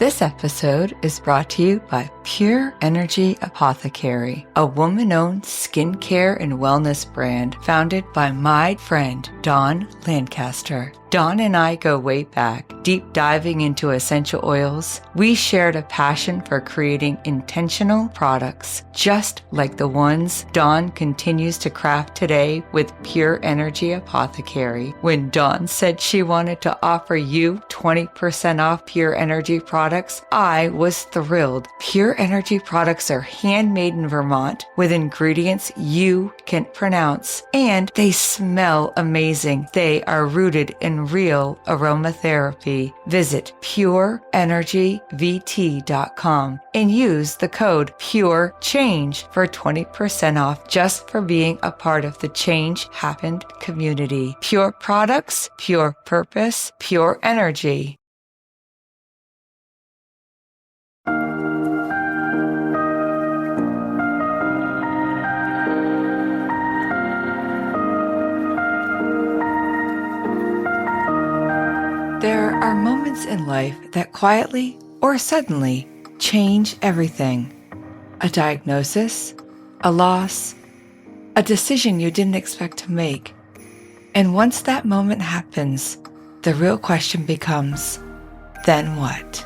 This episode is brought to you by Pure Energy Apothecary, a woman-owned skincare and wellness brand founded by my friend Dawn Lancaster. Dawn and I go way back, deep diving into essential oils. We shared a passion for creating intentional products, just like the ones Dawn continues to craft today with Pure Energy Apothecary. When Dawn said she wanted to offer you 20% off Pure Energy products, I was thrilled. Pure Energy products are handmade in Vermont with ingredients you can pronounce, and they smell amazing. They are rooted in real aromatherapy. Visit pureenergyvt.com and use the code PURECHANGE for 20% off just for being a part of the Change Happened community. Pure products, pure purpose, pure energy. There are moments in life that quietly or suddenly change everything. A diagnosis, a loss, a decision you didn't expect to make. And once that moment happens, the real question becomes, then what?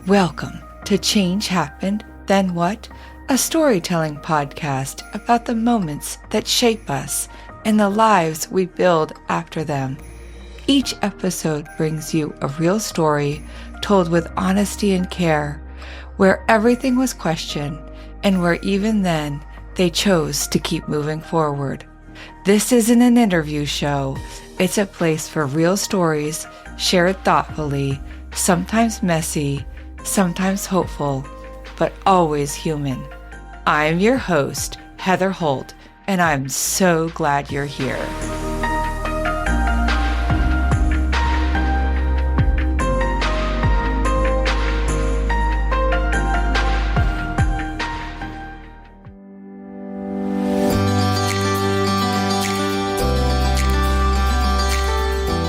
Welcome to Change Happened, Then What? A storytelling podcast about the moments that shape us and the lives we build after them. Each episode brings you a real story told with honesty and care, where everything was questioned and where even then they chose to keep moving forward. This isn't an interview show. It's a place for real stories shared thoughtfully, sometimes messy, sometimes hopeful, but always human. I'm your host, Heather Holt, and I'm so glad you're here.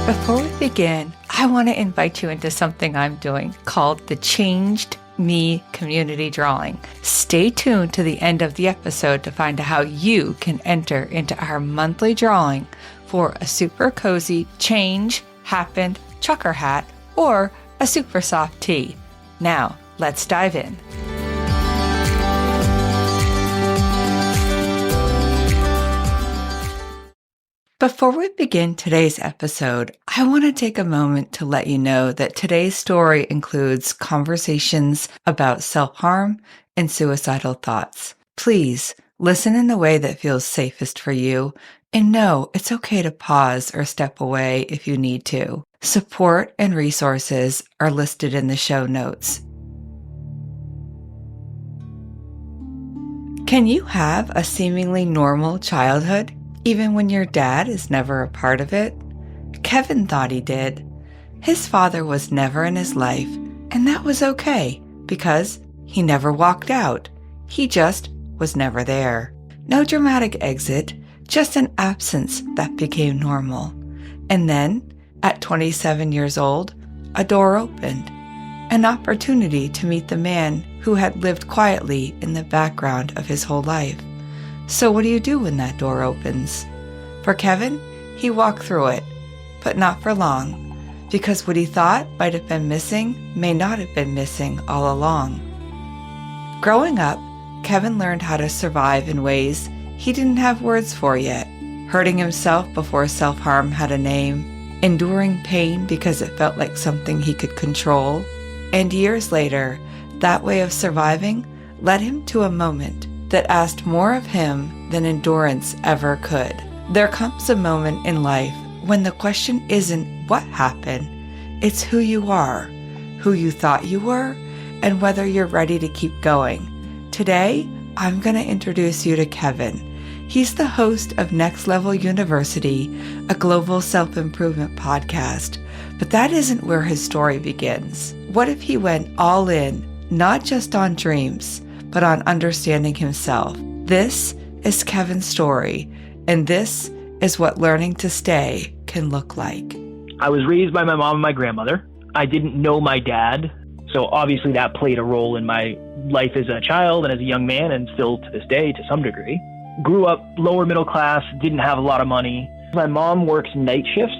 Before we begin, I want to invite you into something I'm doing called the Changed Me Community Drawing. Stay tuned to the end of the episode to find out how you can enter into our monthly drawing for a super cozy Change Happened trucker hat or a super soft tee. Now, let's dive in. Before we begin today's episode, I want to take a moment to let you know that today's story includes conversations about self-harm and suicidal thoughts. Please listen in the way that feels safest for you, and know it's okay to pause or step away if you need to. Support and resources are listed in the show notes. Can you have a seemingly normal childhood, even when your dad is never a part of it? Kevin thought he did. His father was never in his life, and that was okay, because he never walked out. He just was never there. No dramatic exit, just an absence that became normal. And then, at 27 years old, a door opened. An opportunity to meet the man who had lived quietly in the background of his whole life. So what do you do when that door opens? For Kevin, he walked through it, but not for long, because what he thought might have been missing may not have been missing all along. Growing up, Kevin learned how to survive in ways he didn't have words for yet, hurting himself before self-harm had a name, enduring pain because it felt like something he could control, and years later, that way of surviving led him to a moment that asked more of him than endurance ever could. There comes a moment in life when the question isn't what happened, it's who you are, who you thought you were, and whether you're ready to keep going. Today, I'm going to introduce you to Kevin. He's the host of Next Level University, a global self-improvement podcast. But that isn't where his story begins. What if he went all in, not just on dreams, but on understanding himself? This is Kevin's story, and this is what learning to stay can look like. I was raised by my mom and my grandmother. I didn't know my dad, So obviously that played a role in my life as a child and as a young man, and still to this day to some degree. Grew up lower middle class, didn't have a lot of money. My mom works night shifts,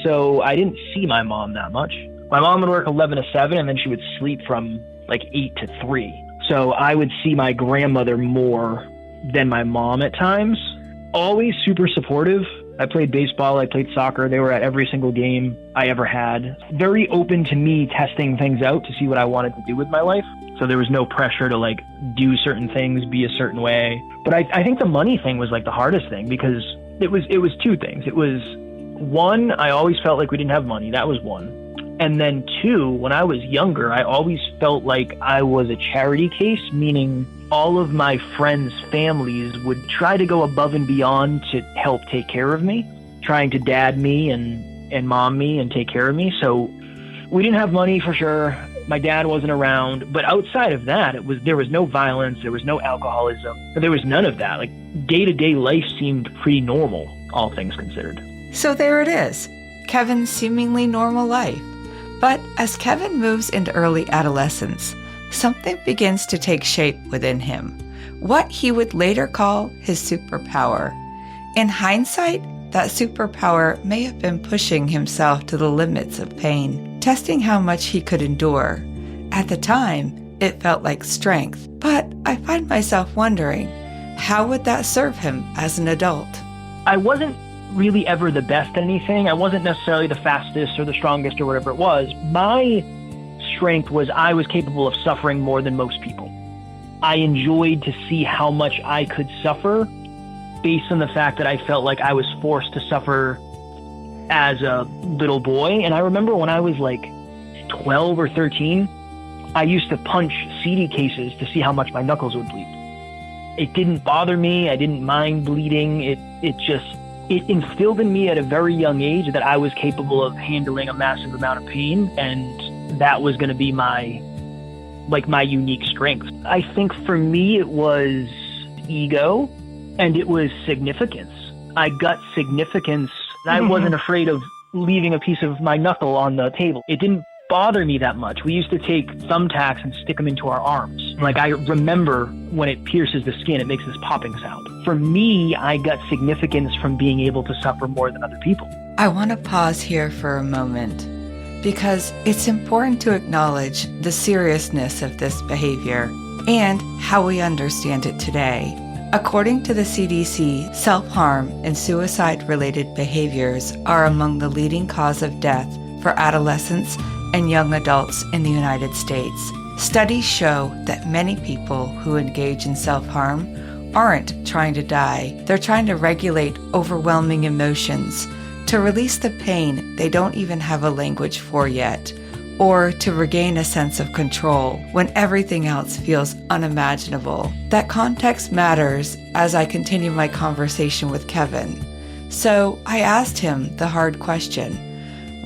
so I didn't see my mom that much. My mom would work 11 to 7, and then she would sleep from like 8 to 3. So I would see my grandmother more than my mom at times. Always super supportive. I played baseball, I played soccer. They were at every single game I ever had. Very open to me testing things out to see what I wanted to do with my life. So there was no pressure to like do certain things, be a certain way. But I think the money thing was like the hardest thing, because it was two things. It was one, I always felt like we didn't have money. That was one. And then two, when I was younger, I always felt like I was a charity case, meaning all of my friends' families would try to go above and beyond to help take care of me, trying to dad me and mom me and take care of me. So we didn't have money for sure. My dad wasn't around. But outside of that, there was no violence, there was no alcoholism, there was none of that. Like day-to-day life seemed pretty normal, all things considered. So there it is, Kevin's seemingly normal life. But as Kevin moves into early adolescence, something begins to take shape within him, what he would later call his superpower. In hindsight, that superpower may have been pushing himself to the limits of pain, testing how much he could endure. At the time, it felt like strength, but I find myself wondering, how would that serve him as an adult? I wasn't really ever the best at anything. I wasn't necessarily the fastest or the strongest or whatever it was. My strength was I was capable of suffering more than most people. I enjoyed to see how much I could suffer based on the fact that I felt like I was forced to suffer as a little boy. And I remember when I was like 12 or 13, I used to punch CD cases to see how much my knuckles would bleed. It didn't bother me. I didn't mind bleeding. It instilled in me at a very young age that I was capable of handling a massive amount of pain, and that was going to be my unique strength. I think for me it was ego, and it was significance. I got significance. I wasn't afraid of leaving a piece of my knuckle on the table. It didn't bother me that much. We used to take thumbtacks and stick them into our arms. Like, I remember when it pierces the skin, it makes this popping sound. For me, I got significance from being able to suffer more than other people. I want to pause here for a moment, because it's important to acknowledge the seriousness of this behavior and how we understand it today. According to the CDC, self-harm and suicide-related behaviors are among the leading cause of death for adolescents and young adults in the United States. Studies show that many people who engage in self-harm aren't trying to die. They're trying to regulate overwhelming emotions, to release the pain they don't even have a language for yet, or to regain a sense of control when everything else feels unimaginable. That context matters as I continue my conversation with Kevin. So I asked him the hard question: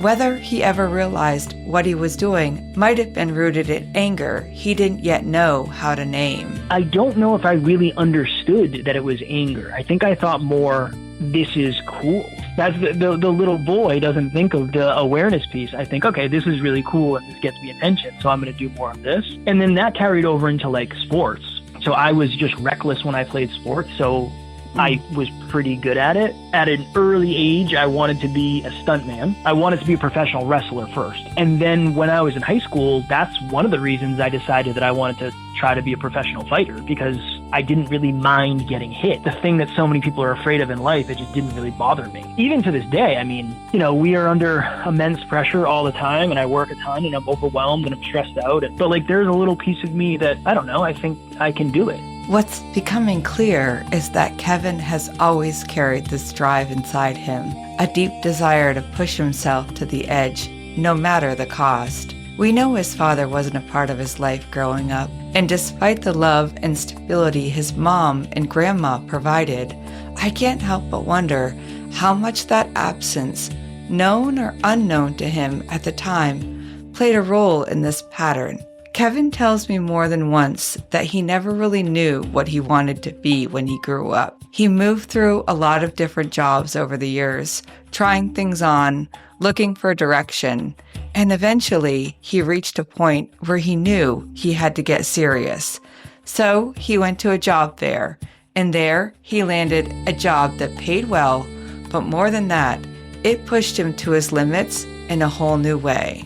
whether he ever realized what he was doing might have been rooted in anger he didn't yet know how to name. I don't know if I really understood that it was anger. I think I thought more, this is cool. That's the little boy doesn't think of the awareness piece. I think, okay, this is really cool and this gets me attention, so I'm going to do more of this. And then that carried over into like sports. So I was just reckless when I played sports, so I was pretty good at it. At an early age, I wanted to be a stuntman. I wanted to be a professional wrestler first. And then when I was in high school, that's one of the reasons I decided that I wanted to try to be a professional fighter, because I didn't really mind getting hit. The thing that so many people are afraid of in life, it just didn't really bother me. Even to this day, I mean, we are under immense pressure all the time, and I work a ton, and I'm overwhelmed, and I'm stressed out. But like, there's a little piece of me that, I don't know, I think I can do it. What's becoming clear is that Kevin has always carried this drive inside him, a deep desire to push himself to the edge, no matter the cost. We know his father wasn't a part of his life growing up, and despite the love and stability his mom and grandma provided, I can't help but wonder how much that absence, known or unknown to him at the time, played a role in this pattern. Kevin tells me more than once that he never really knew what he wanted to be when he grew up. He moved through a lot of different jobs over the years, trying things on, looking for direction, And eventually, he reached a point where he knew he had to get serious. So he went to a job fair, and there he landed a job that paid well, but more than that, it pushed him to his limits in a whole new way.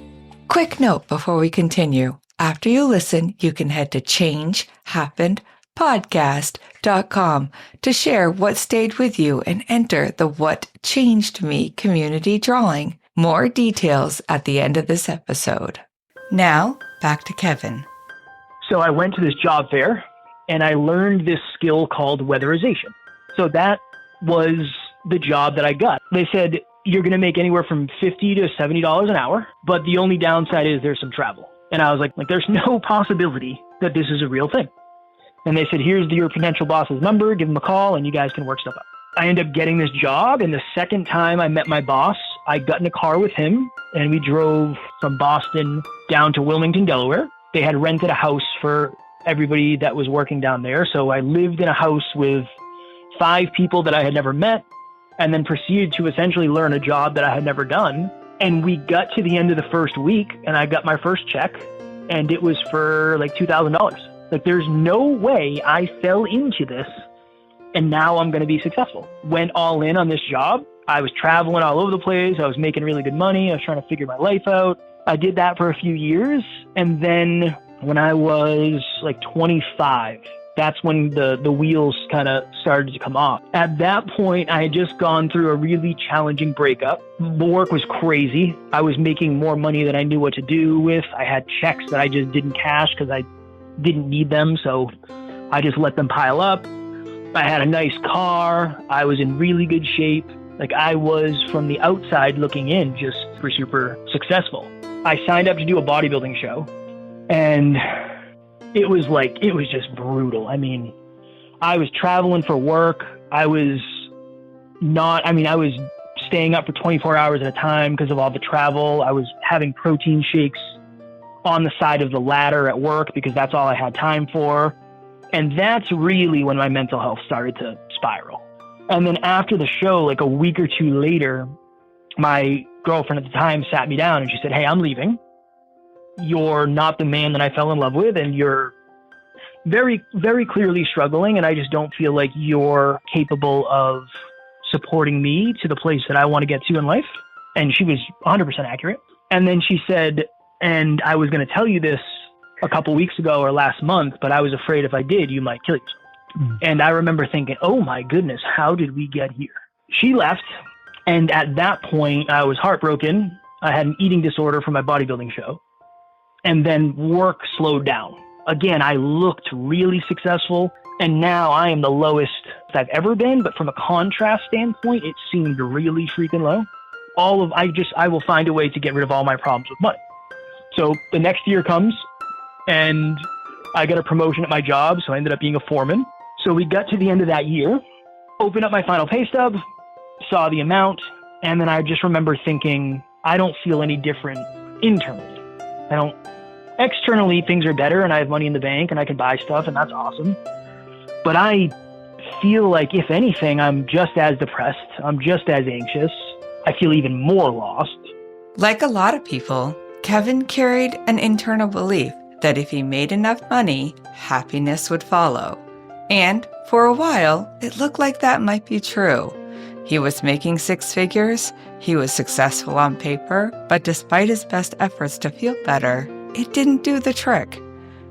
Quick note before we continue. After you listen, you can head to changehappenedpodcast.com to share what stayed with you and enter the What Changed Me community drawing. More details at the end of this episode. Now, back to Kevin. So I went to this job fair and I learned this skill called weatherization. So that was the job that I got. They said, you're going to make anywhere from $50 to $70 an hour, but the only downside is there's some travel. And I was like, there's no possibility that this is a real thing. And they said, here's your potential boss's number, give him a call, and you guys can work stuff out. I ended up getting this job, and the second time I met my boss, I got in a car with him, and we drove from Boston down to Wilmington, Delaware. They had rented a house for everybody that was working down there, so I lived in a house with 5 people that I had never met, and then proceeded to essentially learn a job that I had never done. And we got to the end of the first week, and I got my first check, and it was for like $2,000. There's no way I fell into this, and now I'm going to be successful. Went all in on this job. I was traveling all over the place. I was making really good money. I was trying to figure my life out. I did that for a few years, and then when I was like 25, that's when the wheels kind of started to come off. At that point, I had just gone through a really challenging breakup. The work was crazy. I was making more money than I knew what to do with. I had checks that I just didn't cash because I didn't need them, so I just let them pile up. I had a nice car. I was in really good shape. I was, from the outside looking in, just super successful. I signed up to do a bodybuilding show, and it was just brutal. I was traveling for work. I was staying up for 24 hours at a time because of all the travel. I was having protein shakes on the side of the ladder at work because that's all I had time for. And that's really when my mental health started to spiral. And then after the show, a week or two later, my girlfriend at the time sat me down and she said, hey, I'm leaving. You're not the man that I fell in love with, and you're very, very clearly struggling, and I just don't feel like you're capable of supporting me to the place that I want to get to in life. And she was 100% accurate. And then she said, and I was going to tell you this a couple weeks ago or last month, but I was afraid if I did, you might kill yourself. And I remember thinking, oh my goodness, how did we get here? She left, and at that point, I was heartbroken. I had an eating disorder from my bodybuilding show. And then work slowed down. Again, I looked really successful, and now I am the lowest I've ever been, but from a contrast standpoint, it seemed really freaking low. I will find a way to get rid of all my problems with money. So the next year comes, and I got a promotion at my job, so I ended up being a foreman. So we got to the end of that year, opened up my final pay stub, saw the amount, and then I just remember thinking, I don't feel any different internally. Externally, things are better, and I have money in the bank, and I can buy stuff, and that's awesome. But I feel like, if anything, I'm just as depressed. I'm just as anxious. I feel even more lost. Like a lot of people, Kevin carried an internal belief that if he made enough money, happiness would follow. And for a while, it looked like that might be true. He was making 6 figures, he was successful on paper, but despite his best efforts to feel better, it didn't do the trick.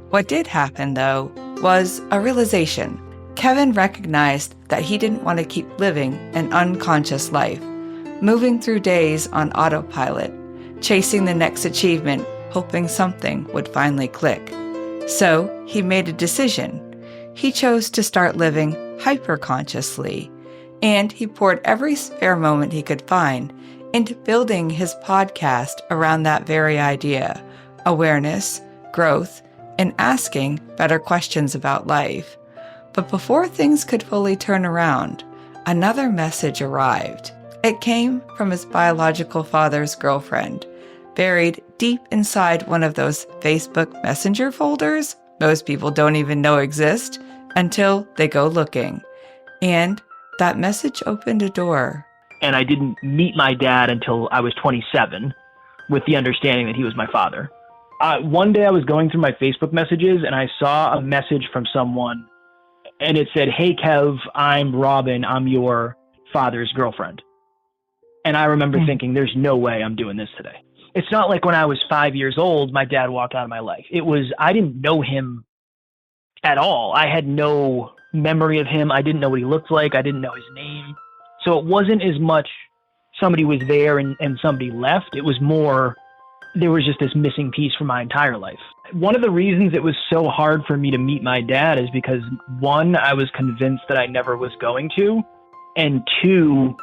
What did happen, though, was a realization. Kevin recognized that he didn't want to keep living an unconscious life, moving through days on autopilot, chasing the next achievement, hoping something would finally click. So he made a decision. He chose to start living hyper-consciously, and he poured every spare moment he could find into building his podcast around that very idea: awareness, growth, and asking better questions about life. But before things could fully turn around, another message arrived. It came from his biological father's girlfriend, buried deep inside one of those Facebook Messenger folders most people don't even know exist until they go looking. And that message opened a door. And I didn't meet my dad until I was 27. with the understanding that he was my father. One day I was going through my Facebook messages and I saw a message from someone and it said, "Hey, Kev, I'm Robin. I'm your father's girlfriend." And I remember thinking, there's no way I'm doing this today. It's not like when I was 5 years old, my dad walked out of my life. I didn't know him at all. I had no memory of him. I didn't know what he looked like. I didn't know his name. So it wasn't as much somebody was there and somebody left. It was more, there was just this missing piece from my entire life. One of the reasons it was so hard for me to meet my dad is because, one, I was convinced that I never was going to, and two,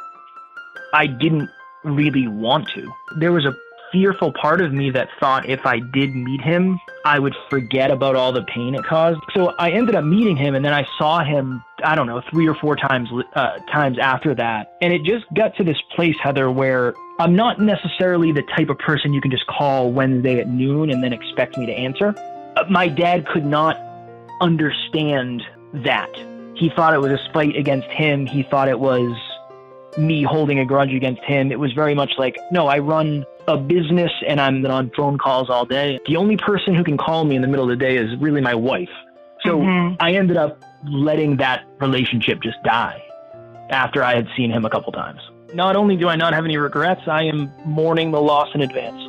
I didn't really want to. There was a fearful part of me that thought if I did meet him, I would forget about all the pain it caused. So I ended up meeting him, and then I saw him, I don't know, 3 or 4 times after that. And it just got to this place, Heather, where I'm not necessarily the type of person you can just call Wednesday at noon and then expect me to answer. My dad could not understand that. He thought it was a spite against him. He thought it was me holding a grudge against him. It was very much like, no, I run a business and I'm on phone calls all day. The only person who can call me in the middle of the day is really my wife. So I ended up letting that relationship just die after I had seen him a couple times. Not only do I not have any regrets, I am mourning the loss in advance.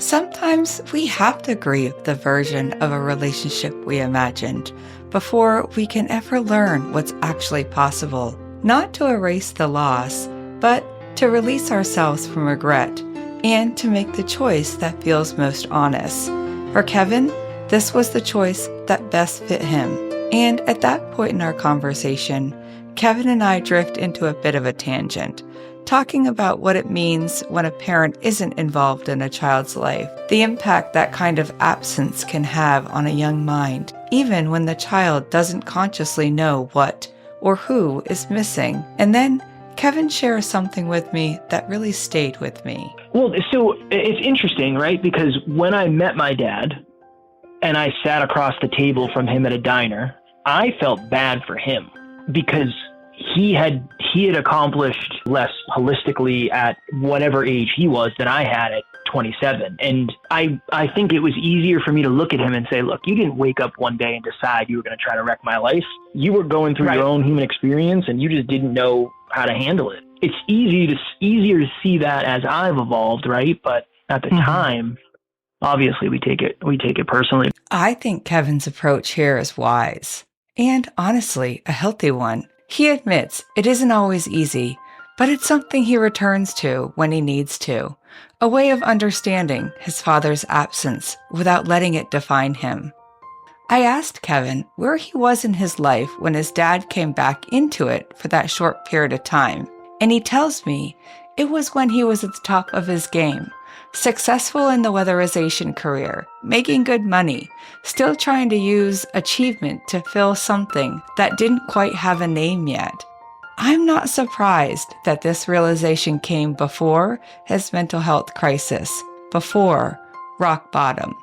Sometimes we have to grieve the version of a relationship we imagined before we can ever learn what's actually possible. Not to erase the loss, but to release ourselves from regret and to make the choice that feels most honest. For Kevin, this was the choice that best fit him. And at that point in our conversation, Kevin and I drift into a bit of a tangent, talking about what it means when a parent isn't involved in a child's life, the impact that kind of absence can have on a young mind, even when the child doesn't consciously know what or who is missing. And then Kevin shares something with me that really stayed with me. Well, so it's interesting, right? Because when I met my dad and I sat across the table from him at a diner, I felt bad for him because he had accomplished less holistically at whatever age he was than I had at 27. And I think it was easier for me to look at him and say, look, you didn't wake up one day and decide you were going to try to wreck my life. You were going through your own human experience and you just didn't know how to handle it. It's easier to see that as I've evolved, right? But at the time, obviously we take it personally. I think Kevin's approach here is wise and honestly a healthy one. He admits it isn't always easy, but it's something he returns to when he needs to, a way of understanding his father's absence without letting it define him. I asked Kevin where he was in his life when his dad came back into it for that short period of time, and he tells me it was when he was at the top of his game, successful in the weatherization career, making good money, still trying to use achievement to fill something that didn't quite have a name yet. I'm not surprised that this realization came before his mental health crisis, before rock bottom,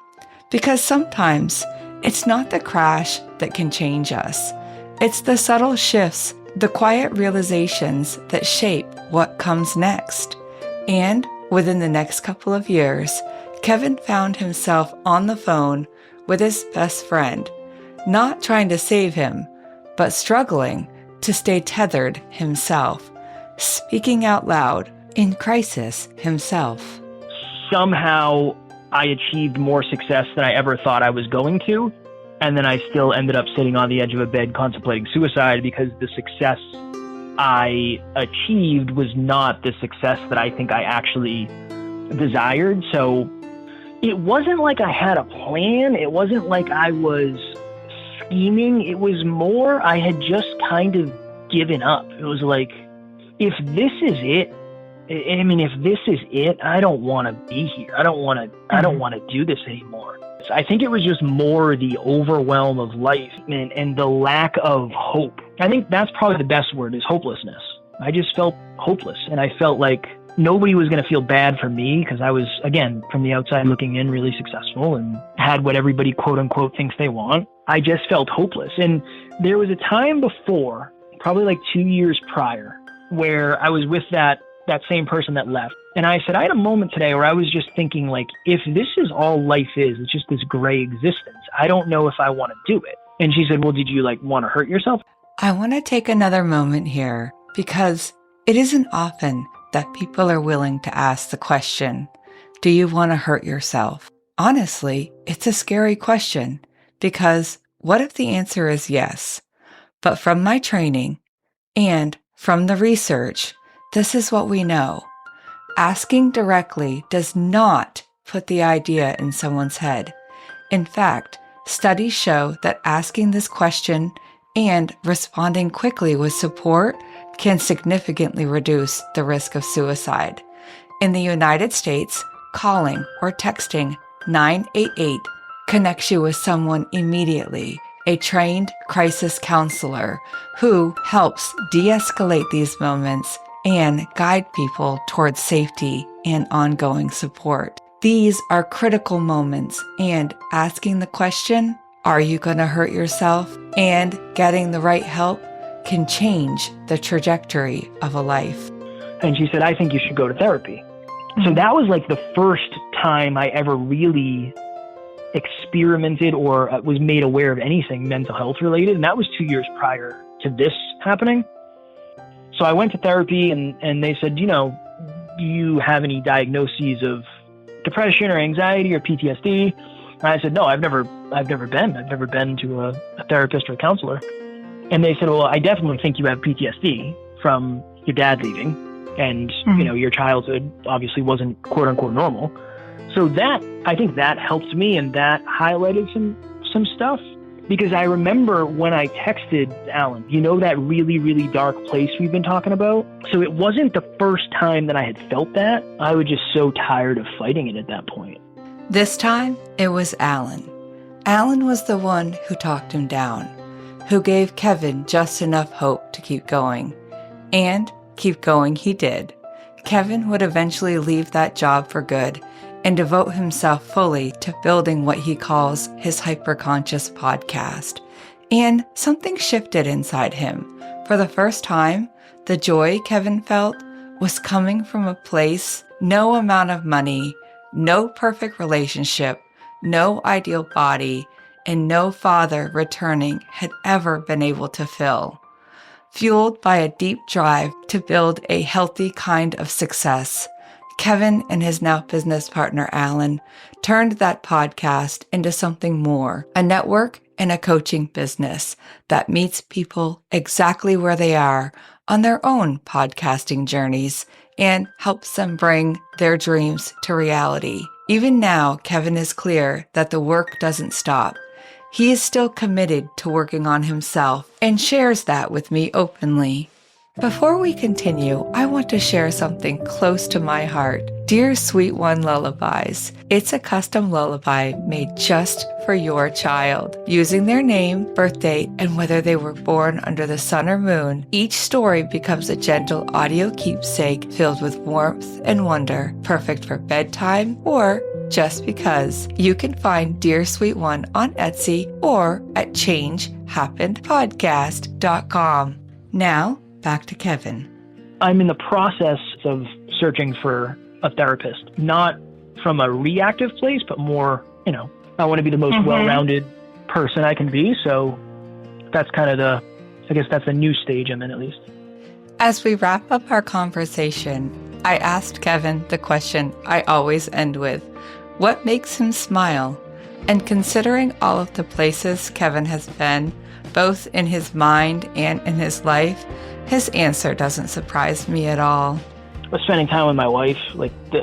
because sometimes it's not the crash that can change us. It's the subtle shifts, the quiet realizations that shape what comes next. And within the next couple of years, Kevin found himself on the phone with his best friend, not trying to save him, but struggling to stay tethered himself, speaking out loud in crisis himself. Somehow I achieved more success than I ever thought I was going to, and then I still ended up sitting on the edge of a bed contemplating suicide because the success I achieved was not the success that I think I actually desired. So it wasn't like I had a plan. It wasn't like I was scheming. It was more I had just kind of given up. It was like, if this is it, I don't want to be here. I don't want to do this anymore. I think it was just more the overwhelm of life and the lack of hope. I think that's probably the best word, is hopelessness. I just felt hopeless, and I felt like nobody was going to feel bad for me because I was, again, from the outside looking in, really successful and had what everybody quote unquote thinks they want. I just felt hopeless. And there was a time before, probably like 2 years prior, where I was with that that same person that left. And I said, I had a moment today where I was just thinking, like, if this is all life is, it's just this gray existence, I don't know if I want to do it. And she said, well, did you want to hurt yourself? I want to take another moment here because it isn't often that people are willing to ask the question, do you want to hurt yourself? Honestly, it's a scary question because what if the answer is yes? But from my training and from the research, this is what we know. Asking directly does not put the idea in someone's head. In fact, studies show that asking this question and responding quickly with support can significantly reduce the risk of suicide. In the United States, calling or texting 988 connects you with someone immediately, a trained crisis counselor who helps de-escalate these moments and guide people towards safety and ongoing support. These are critical moments, and asking the question, are you going to hurt yourself? And getting the right help can change the trajectory of a life. And she said, I think you should go to therapy. So that was like the first time I ever really experimented or was made aware of anything mental health related. And that was 2 years prior to this happening. So I went to therapy and they said, do you have any diagnoses of depression or anxiety or PTSD? And I said, no, I've never been to a therapist or a counselor. And they said, well, I definitely think you have PTSD from your dad leaving. And, your childhood obviously wasn't quote unquote normal. So I think that helped me, and that highlighted some stuff, because I remember when I texted Alan, that really, really dark place we've been talking about. So it wasn't the first time that I had felt that. I was just so tired of fighting it at that point. This time, it was Alan. Alan was the one who talked him down, who gave Kevin just enough hope to keep going. And keep going he did. Kevin would eventually leave that job for good and devote himself fully to building what he calls his hyperconscious podcast. And something shifted inside him. For the first time, the joy Kevin felt was coming from a place no amount of money, no perfect relationship, no ideal body, and no father returning had ever been able to fill. Fueled by a deep drive to build a healthy kind of success, Kevin and his now business partner, Alan, turned that podcast into something more, a network and a coaching business that meets people exactly where they are on their own podcasting journeys and helps them bring their dreams to reality. Even now, Kevin is clear that the work doesn't stop. He is still committed to working on himself and shares that with me openly. Before we continue, I want to share something close to my heart. Dear Sweet One Lullabies. It's a custom lullaby made just for your child. Using their name, birth date, and whether they were born under the sun or moon, each story becomes a gentle audio keepsake filled with warmth and wonder, perfect for bedtime or just because. You can find Dear Sweet One on Etsy or at changehappenedpodcast.com. Now, back to Kevin. I'm in the process of searching for a therapist, not from a reactive place, but more, I want to be the most well-rounded person I can be. So that's kind of that's the new stage I'm in, at least. As we wrap up our conversation, I asked Kevin the question I always end with: what makes him smile? And considering all of the places Kevin has been, both in his mind and in his life, his answer doesn't surprise me at all. Spending time with my wife,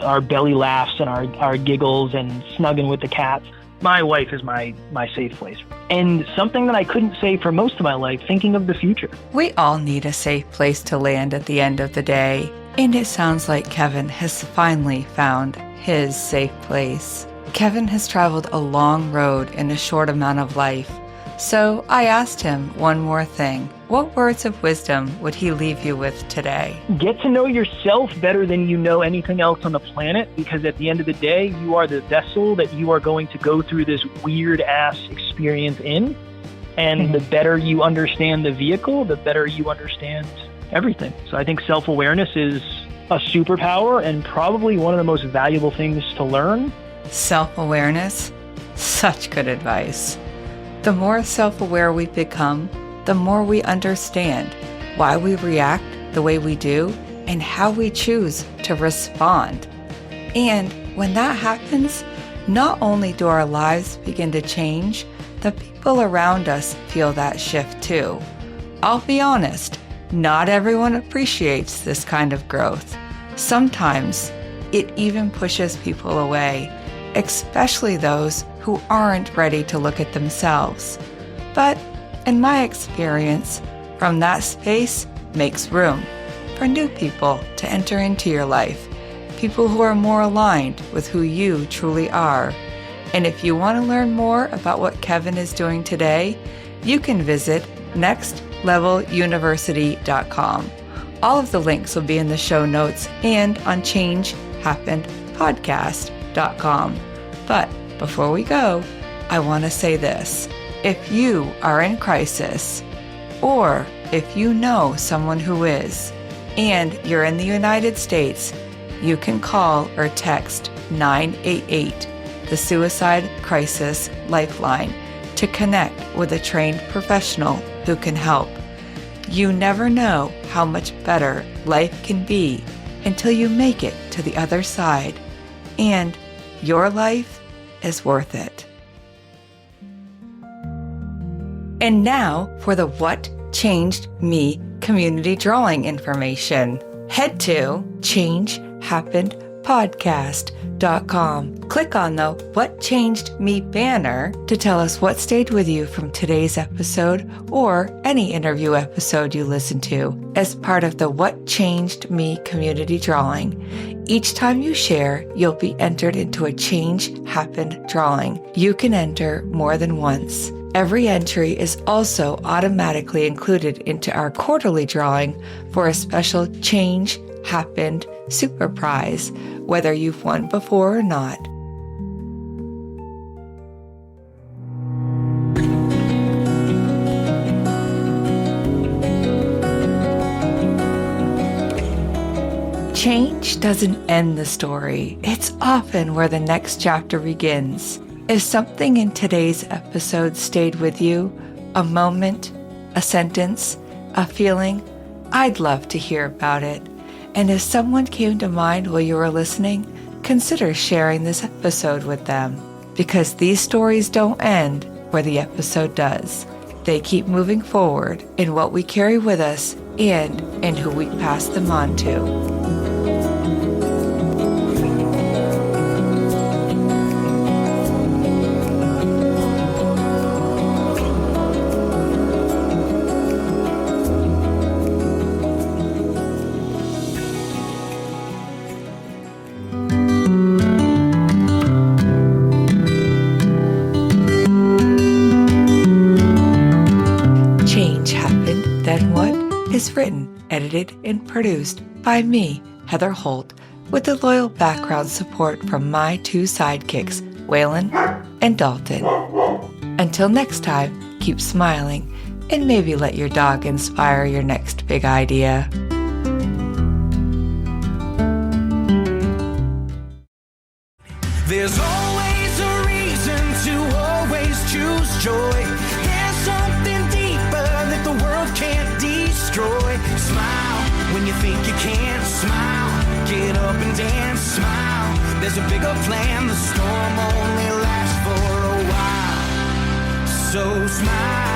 our belly laughs and our giggles and snugging with the cats. My wife is my safe place. And something that I couldn't say for most of my life, thinking of the future. We all need a safe place to land at the end of the day. And it sounds like Kevin has finally found his safe place. Kevin has traveled a long road in a short amount of life. So I asked him one more thing. What words of wisdom would he leave you with today? Get to know yourself better than you know anything else on the planet, because at the end of the day, you are the vessel that you are going to go through this weird-ass experience in. And the better you understand the vehicle, the better you understand everything. So I think self-awareness is a superpower and probably one of the most valuable things to learn. Self-awareness, such good advice. The more self-aware we become, the more we understand why we react the way we do and how we choose to respond. And when that happens, not only do our lives begin to change, the people around us feel that shift too. I'll be honest, not everyone appreciates this kind of growth. Sometimes it even pushes people away, especially those who aren't ready to look at themselves. But in my experience, from that space makes room for new people to enter into your life, people who are more aligned with who you truly are. And if you want to learn more about what Kevin is doing today, you can visit nextleveluniversity.com. All of the links will be in the show notes and on changehappenedpodcast.com. But before we go, I want to say this. If you are in crisis, or if you know someone who is, and you're in the United States, you can call or text 988, the Suicide Crisis Lifeline, to connect with a trained professional who can help. You never know how much better life can be until you make it to the other side, and your life is worth it. And now for the What Changed Me community drawing information. Head to changehappenedpodcast.com. Click on the What Changed Me banner to tell us what stayed with you from today's episode or any interview episode you listen to as part of the What Changed Me community drawing. Each time you share, you'll be entered into a Change Happened drawing. You can enter more than once. Every entry is also automatically included into our quarterly drawing for a special Change Happened Super Prize, whether you've won before or not. Change doesn't end the story. It's often where the next chapter begins. If something in today's episode stayed with you, a moment, a sentence, a feeling, I'd love to hear about it. And if someone came to mind while you were listening, consider sharing this episode with them. Because these stories don't end where the episode does. They keep moving forward in what we carry with us and in who we pass them on to. Is written, edited, and produced by me, Heather Holt, with the loyal background support from my two sidekicks, Waylon and Dalton. Until next time, keep smiling and maybe let your dog inspire your next big idea. There's always a reason to always choose joy. There's something deeper that the world can't destroy. Smile when you think you can't. Smile, get up and dance. Smile, there's a bigger plan. The storm only lasts for a while. So smile.